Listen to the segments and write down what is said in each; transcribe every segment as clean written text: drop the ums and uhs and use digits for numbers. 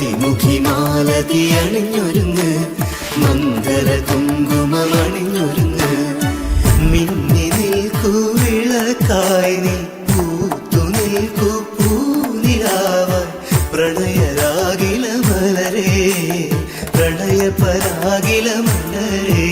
മതിമുഖിമാലതി അണിഞ്ഞൊരുങ്ങ് മന്ദര കുങ്കുമണിഞ്ഞൊരുങ്ങ് മിന്നി നിൽക്കൂ വിളക്കായി നീ പൂത്തു നിൽക്കൂ പൂനിലാവായി പ്രണയരാഗില മലരേ പ്രണയ പരാഗില മലരേ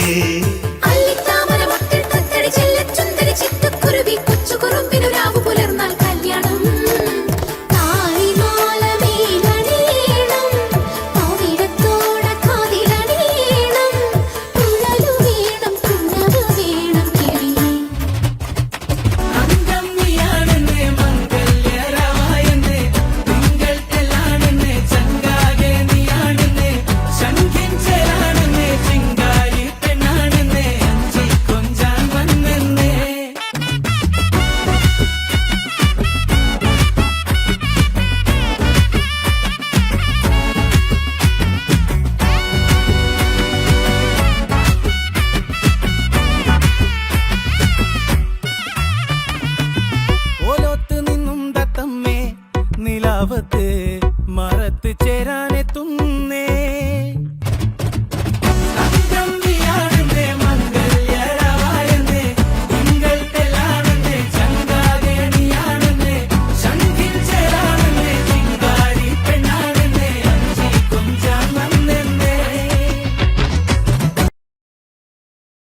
മറത്ത് ചേരാനെത്തുന്നേ